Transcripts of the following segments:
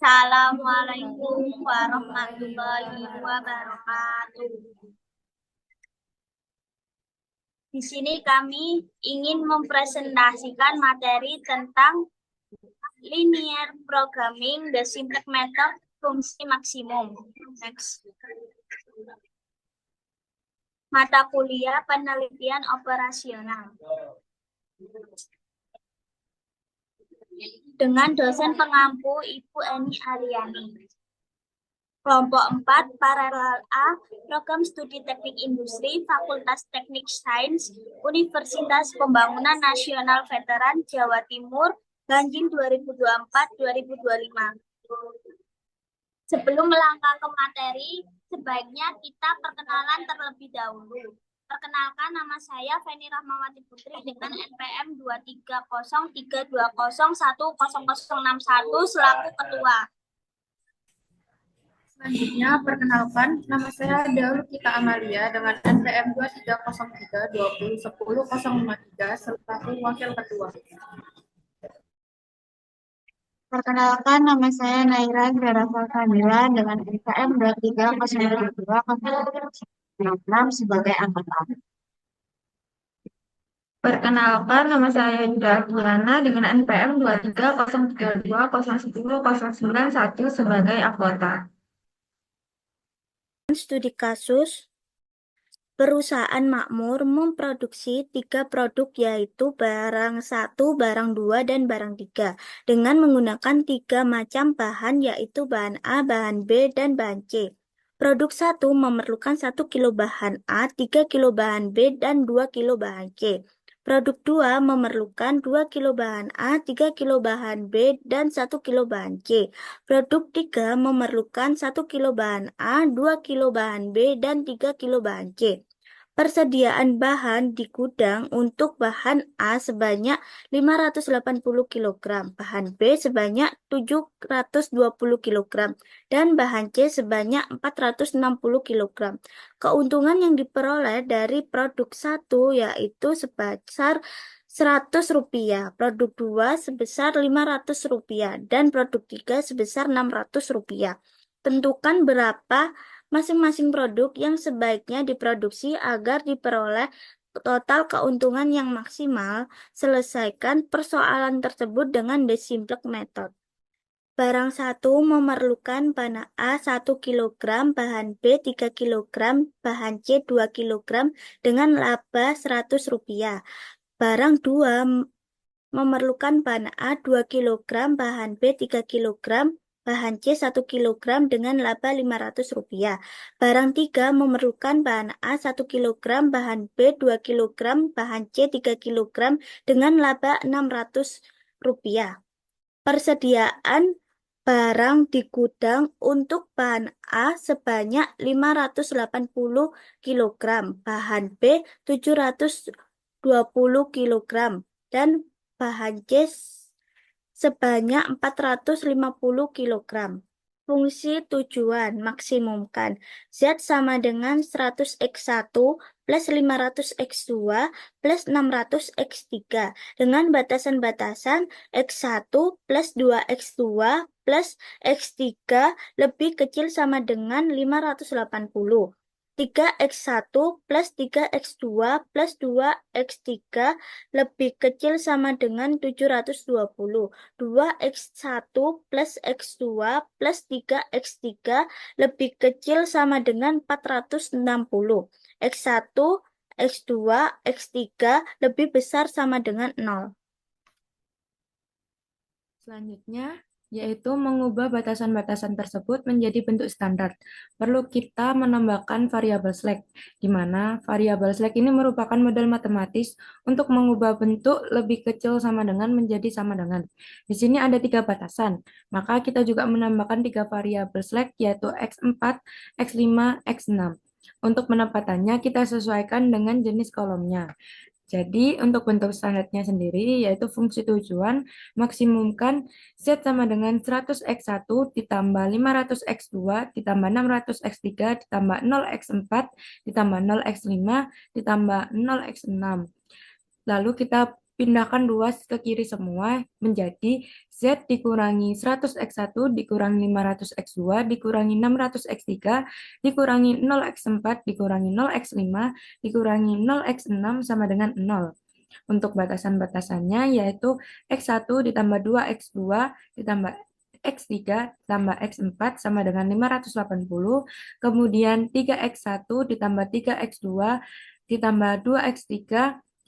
Assalamualaikum warahmatullahi wabarakatuh. Di sini kami ingin mempresentasikan materi tentang linear programming, the simple method, fungsi maksimum. Next. Mata kuliah penelitian operasional. Dengan dosen pengampu Ibu Eni Aryani. Kelompok 4, Paralel A, Program Studi Teknik Industri, Fakultas Teknik Sains, Universitas Pembangunan Nasional Veteran Jawa Timur, Ganjil 2024-2025. Sebelum melangkah ke materi, sebaiknya kita perkenalan terlebih dahulu. Perkenalkan, nama saya Feni Rahmawati Putri dengan NPM 23032010061 selaku ketua. Selanjutnya, perkenalkan, nama saya Daul Kita Amalia dengan NPM 230320101053 selaku wakil ketua. Perkenalkan, nama saya Naira Grarafal Kamila dengan NPM 23022066 sebagai anggota. Perkenalkan, nama saya Yuda Diana dengan NPM 230320101091 sebagai anggota. Studi kasus, perusahaan makmur memproduksi 3 produk yaitu barang 1, barang 2, dan barang 3 dengan menggunakan 3 macam bahan yaitu bahan A, bahan B, dan bahan C. Produk 1 memerlukan 1 kilo bahan A, 3 kilo bahan B, dan 2 kilo bahan C. Produk 2 memerlukan 2 kilo bahan A, 3 kilo bahan B, dan 1 kilo bahan C. Produk 3 memerlukan 1 kilo bahan A, 2 kilo bahan B, dan 3 kilo bahan C. Persediaan bahan di gudang untuk bahan A sebanyak 580 kg, bahan B sebanyak 720 kg, dan bahan C sebanyak 460 kg. Keuntungan yang diperoleh dari produk 1 yaitu sebesar Rp100, produk 2 sebesar Rp500, dan produk 3 sebesar Rp600. Tentukan berapa masing-masing produk yang sebaiknya diproduksi agar diperoleh total keuntungan yang maksimal. Selesaikan persoalan tersebut dengan the simple method. Barang 1 memerlukan bahan A 1 kg, bahan B 3 kg, bahan C 2 kg dengan laba Rp100. Barang 2 memerlukan bahan A 2 kg, bahan B 3 kg, bahan C 1 kg dengan laba Rp500. Barang 3 memerlukan bahan A 1 kg, bahan B 2 kg, bahan C 3 kg dengan laba Rp600. Persediaan barang di gudang untuk bahan A sebanyak 580 kg, bahan B 720 kg, dan bahan C sebanyak 450 kg. Fungsi tujuan maksimumkan Z sama dengan 100x1 plus 500x2 plus 600x3 dengan batasan-batasan x1 plus 2x2 plus x3 lebih kecil sama dengan 580. 3x1 plus 3x2 plus 2x3 lebih kecil sama dengan 720. 2x1 plus x2 plus 3x3 lebih kecil sama dengan 460. x1, x2, x3 lebih besar sama dengan 0. Selanjutnya, yaitu mengubah batasan-batasan tersebut menjadi bentuk standar. Perlu kita menambahkan variabel slack, di mana variabel slack ini merupakan model matematis untuk mengubah bentuk lebih kecil sama dengan menjadi sama dengan. Di sini ada 3 batasan, maka kita juga menambahkan 3 variabel slack, yaitu x4, x5, x6. Untuk penempatannya, kita sesuaikan dengan jenis kolomnya. Jadi, untuk bentuk standarnya sendiri, yaitu fungsi tujuan, maksimumkan Z sama dengan 100x1 ditambah 500x2 ditambah 600x3 ditambah 0x4 ditambah 0x5 ditambah 0x6. Lalu kita pindahkan 2 ke kiri semua menjadi Z dikurangi 100x1 dikurangi 500x2 dikurangi 600x3 dikurangi 0x4 dikurangi 0x5 dikurangi 0x6 sama dengan 0. Untuk batasan-batasannya yaitu X1 ditambah 2X2 ditambah X3 tambah X4 sama dengan 580. Kemudian 3X1 ditambah 3X2 ditambah 2X3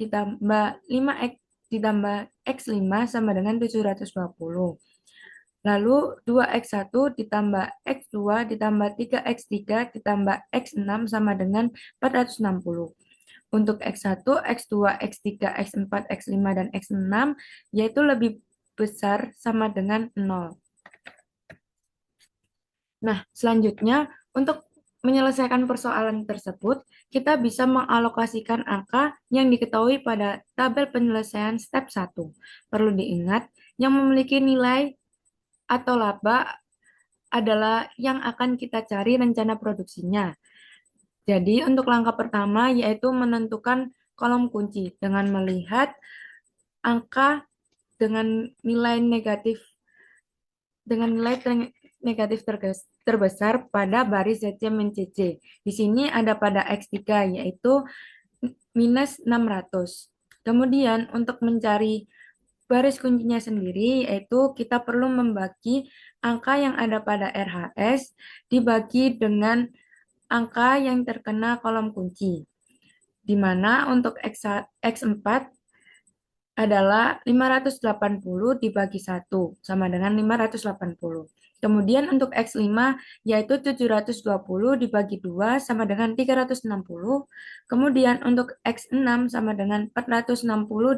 ditambah 5X ditambah X5 sama dengan 720. Lalu 2X1 ditambah X2 ditambah 3X3 ditambah X6 sama dengan 460. Untuk X1, X2, X3, X4, X5, dan X6 yaitu lebih besar sama dengan 0. Nah, selanjutnya untuk menyelesaikan persoalan tersebut, kita bisa mengalokasikan angka yang diketahui pada tabel penyelesaian step 1. Perlu diingat, yang memiliki nilai atau laba adalah yang akan kita cari rencana produksinya. Jadi untuk langkah pertama yaitu menentukan kolom kunci dengan melihat angka dengan nilai negatif terbesar pada baris CC-CC. Di sini ada pada X3 yaitu minus 600. Kemudian untuk mencari baris kuncinya sendiri yaitu kita perlu membagi angka yang ada pada RHS dibagi dengan angka yang terkena kolom kunci, di mana untuk X4 adalah 580 dibagi 1, sama dengan 580. Kemudian untuk X5 yaitu 720 dibagi 2 sama dengan 360. Kemudian untuk X6 sama dengan 460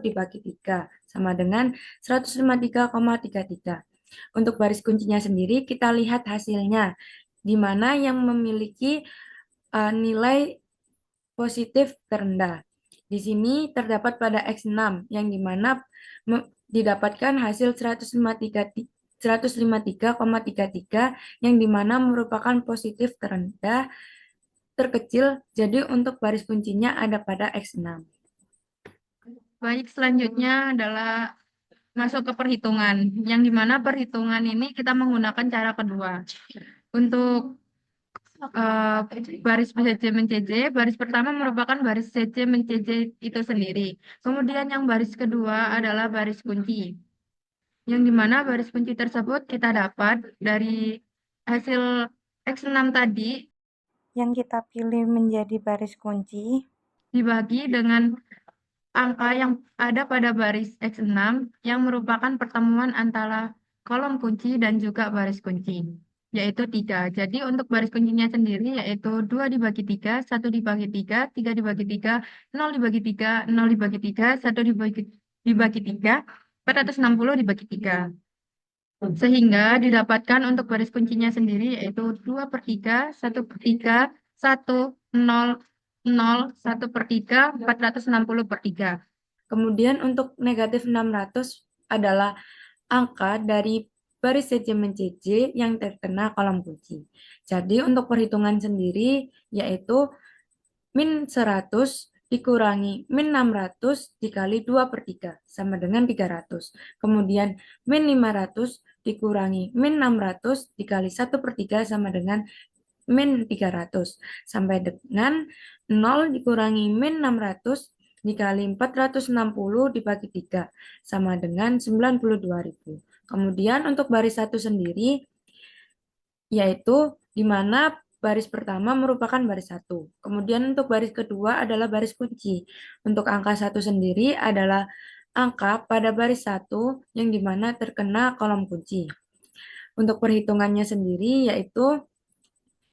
dibagi 3 sama dengan 153,33. Untuk baris kuncinya sendiri kita lihat hasilnya, di mana yang memiliki nilai positif terendah. Di sini terdapat pada X6 yang dimana didapatkan hasil 153,33 yang dimana merupakan positif terendah terkecil. Jadi untuk baris kuncinya ada pada X6. Baik, selanjutnya adalah masuk ke perhitungan, yang dimana perhitungan ini kita menggunakan cara kedua. Untuk baris CC men-CC, baris pertama merupakan baris CC men-CC itu sendiri. Kemudian yang baris kedua adalah baris kunci, yang dimana baris kunci tersebut kita dapat dari hasil X6 tadi yang kita pilih menjadi baris kunci dibagi dengan angka yang ada pada baris X6 yang merupakan pertemuan antara kolom kunci dan juga baris kunci, yaitu 3. Jadi untuk baris kuncinya sendiri yaitu 2 dibagi 3, 1 dibagi 3, 3 dibagi 3, 0 dibagi 3, 0 dibagi 3, 1 dibagi 3, 460 dibagi 3. Sehingga didapatkan untuk baris kuncinya sendiri yaitu 2 per 3, 1 per 3, 1, 0, 0, 1 per 3, 460 per 3. Kemudian untuk negatif 600 adalah angka dari baris CC-CC yang terkena kolom kunci. Jadi untuk perhitungan sendiri yaitu min 100 dikurangi min 600 dikali 2 per 3 sama dengan 300. Kemudian min 500 dikurangi min 600 dikali 1 per 3 sama dengan min 300. Sampai dengan 0 dikurangi min 600 dikali 460 dibagi 3 sama dengan 92.000. Kemudian untuk baris 1 sendiri yaitu di mana baris pertama merupakan baris 1. Kemudian untuk baris kedua adalah baris kunci. Untuk angka 1 sendiri adalah angka pada baris 1 yang dimana terkena kolom kunci. Untuk perhitungannya sendiri yaitu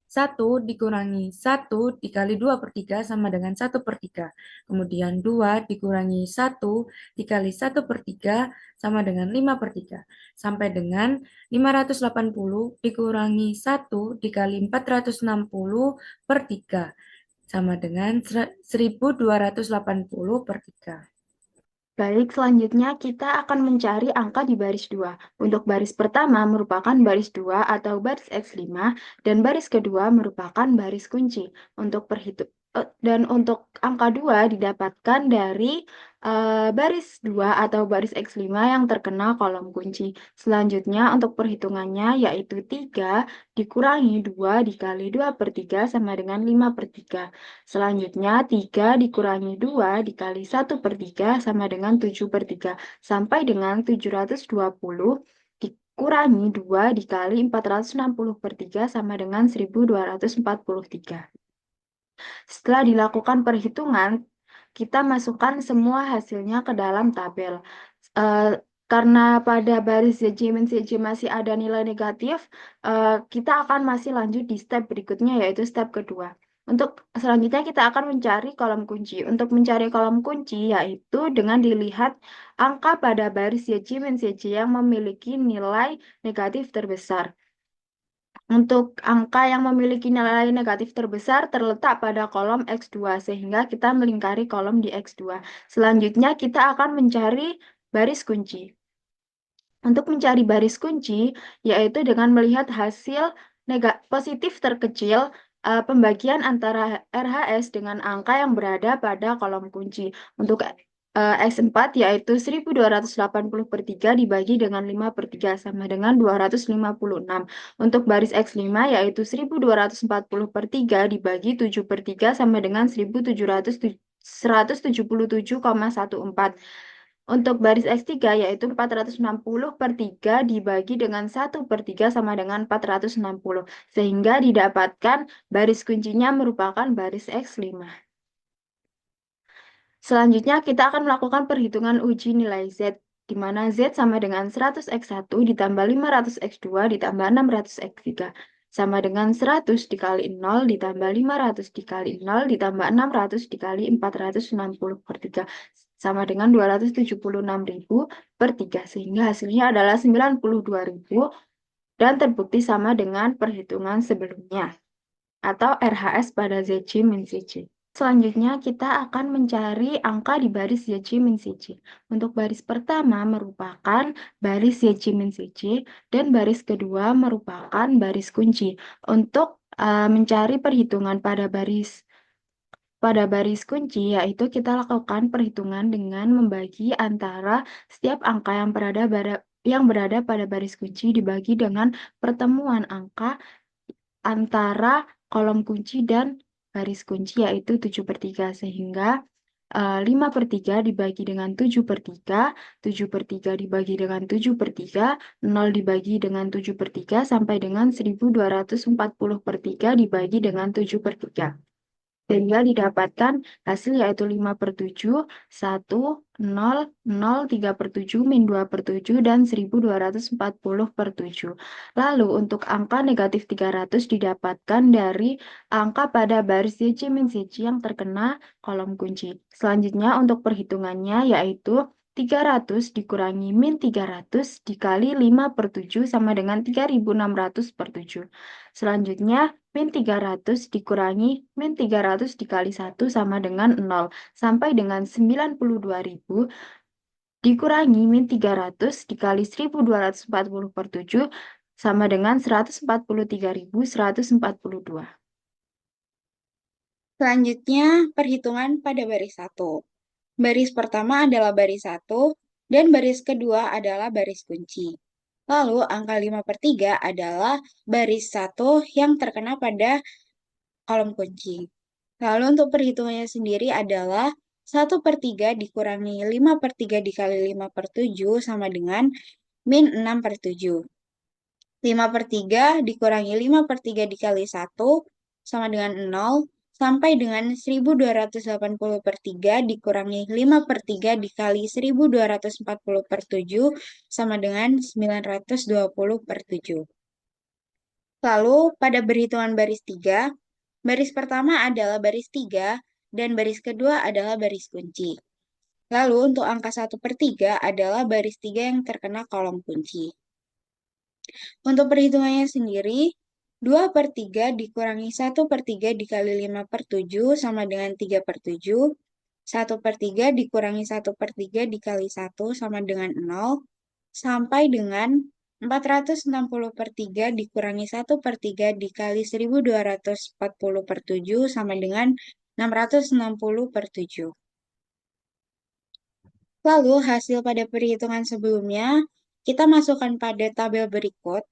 1 dikurangi 1 dikali 2 per 3 sama dengan 1 per 3. Kemudian 2 dikurangi 1 dikali 1 per 3 sama dengan 5 per 3. Sampai dengan 580 dikurangi 1 dikali 460 per 3 sama dengan 1280 per 3. Baik, selanjutnya kita akan mencari angka di baris 2. Untuk baris pertama merupakan baris 2 atau baris X5 dan baris kedua merupakan baris kunci. Untuk Dan untuk angka 2 didapatkan dari baris 2 atau baris X5 yang terkena kolom kunci. Selanjutnya untuk perhitungannya yaitu 3 dikurangi 2 dikali 2/3 sama dengan 5/3. Selanjutnya 3 dikurangi 2 dikali 1/3 sama dengan 7/3. Sampai dengan 720 dikurangi 2 dikali 460/3 sama dengan 1243. Setelah dilakukan perhitungan, kita masukkan semua hasilnya ke dalam tabel. Karena pada baris ZJ min ZJ masih ada nilai negatif, kita akan masih lanjut di step berikutnya, yaitu step kedua. Untuk selanjutnya kita akan mencari kolom kunci. Untuk mencari kolom kunci yaitu dengan dilihat angka pada baris ZJ min ZJ yang memiliki nilai negatif terbesar. Untuk angka yang memiliki nilai negatif terbesar terletak pada kolom X2, sehingga kita melingkari kolom di X2. Selanjutnya kita akan mencari baris kunci. Untuk mencari baris kunci, yaitu dengan melihat hasil positif terkecil pembagian antara RHS dengan angka yang berada pada kolom kunci. Untuk X4 yaitu 1280/3 dibagi dengan 5/3 sama dengan 256. Untuk baris X5 yaitu 1240/3 dibagi 7/3 sama dengan 177,14. Untuk baris X3 yaitu 460/3 dibagi dengan 1/3 sama dengan 460. Sehingga didapatkan baris kuncinya merupakan baris X5. Selanjutnya kita akan melakukan perhitungan uji nilai Z, di mana Z sama dengan 100x1 ditambah 500x2 ditambah 600x3. Sama dengan 100 dikali 0 ditambah 500 dikali 0 ditambah 600 dikali 460/3. Sama dengan 276.000/3. Sehingga hasilnya adalah 92.000 dan terbukti sama dengan perhitungan sebelumnya. Atau RHS pada ZC min ZC. Selanjutnya kita akan mencari angka di baris ZC min ZC. Untuk baris pertama merupakan baris ZC min ZC dan baris kedua merupakan baris kunci. Untuk mencari perhitungan pada baris kunci, yaitu kita lakukan perhitungan dengan membagi antara setiap angka yang berada pada baris kunci dibagi dengan pertemuan angka antara kolom kunci dan baris kunci, yaitu 7/3. Sehingga 5/3 dibagi dengan 7/3, 7/3 dibagi dengan 7/3, 0 dibagi dengan 7/3, sampai dengan 1240/3 dibagi dengan 7/3. Sehingga didapatkan hasil yaitu 5/7, 1, 0, 0, 3/7, min 2/7, dan 1240/7. Lalu untuk angka negatif 300 didapatkan dari angka pada baris ZC min ZC yang terkena kolom kunci. Selanjutnya untuk perhitungannya yaitu 300 dikurangi min 300 dikali 5/7 sama dengan 3.600/7. Selanjutnya min 300 dikurangi min 300 dikali 1 sama dengan 0. Sampai dengan 92.000 dikurangi min 300 dikali 1240/7 sama dengan 143.142. Selanjutnya, perhitungan pada baris 1. Baris pertama adalah baris 1 dan baris kedua adalah baris kunci. Lalu, angka 5/3 adalah baris 1 yang terkena pada kolom kunci. Lalu, untuk perhitungannya sendiri adalah 1/3 dikurangi 5/3 dikali 5/7 sama dengan min 6/7. 5/3 dikurangi 5/3 dikali 1 sama dengan 0, sampai dengan 1280/3 dikurangi 5/3 dikali 1240/7 sama dengan 920/7. Lalu pada perhitungan baris 3, baris pertama adalah baris 3 dan baris kedua adalah baris kunci. Lalu untuk angka 1/3 adalah baris 3 yang terkena kolom kunci. Untuk perhitungannya sendiri, 2/3 dikurangi 1/3 dikali 5/7 sama dengan 3/7. 1/3 dikurangi 1/3 dikali 1 sama dengan 0. Sampai dengan 460/3 dikurangi 1/3 dikali 1240/7 sama dengan 660/7. Lalu hasil pada perhitungan sebelumnya kita masukkan pada tabel berikut.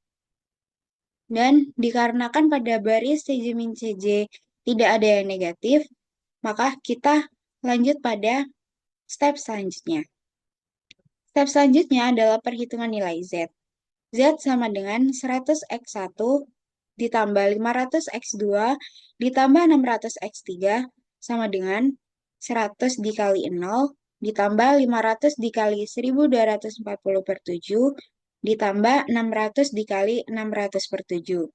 Dan dikarenakan pada baris CJ min CJ tidak ada yang negatif, maka kita lanjut pada step selanjutnya. Step selanjutnya adalah perhitungan nilai Z. Z sama dengan 100x1 ditambah 500x2 ditambah 600x3 sama dengan 100 dikali 0 ditambah 500 dikali 1240/7 ditambah 600 dikali 600/7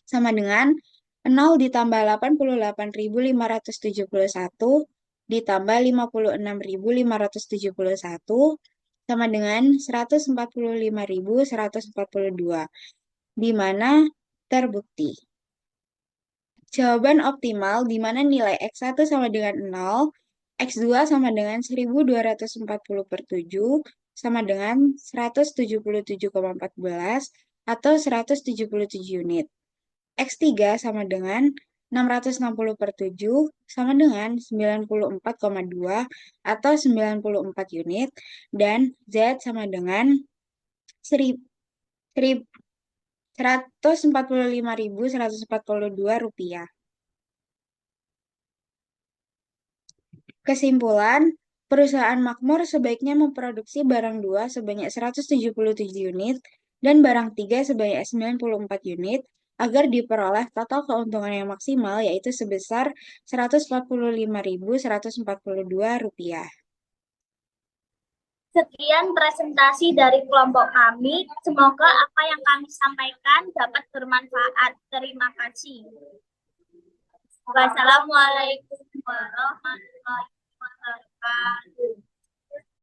sama dengan 0 ditambah 88.571 ditambah 56.571 sama dengan 145.142, di mana terbukti. Jawaban optimal di mana nilai X1 sama dengan 0, X2 sama dengan 1240/7 sama dengan 177,14 atau 177 unit. X3 sama dengan 660/7 sama dengan 94,2 atau 94 unit, dan Z sama dengan 145.142 rupiah. Kesimpulan, perusahaan makmur sebaiknya memproduksi barang 2 sebanyak 177 unit dan barang 3 sebanyak 94 unit agar diperoleh total keuntungan yang maksimal yaitu sebesar 145.142 rupiah. Sekian presentasi dari kelompok kami. Semoga apa yang kami sampaikan dapat bermanfaat. Terima kasih. Wassalamualaikum warahmatullahi wabarakatuh.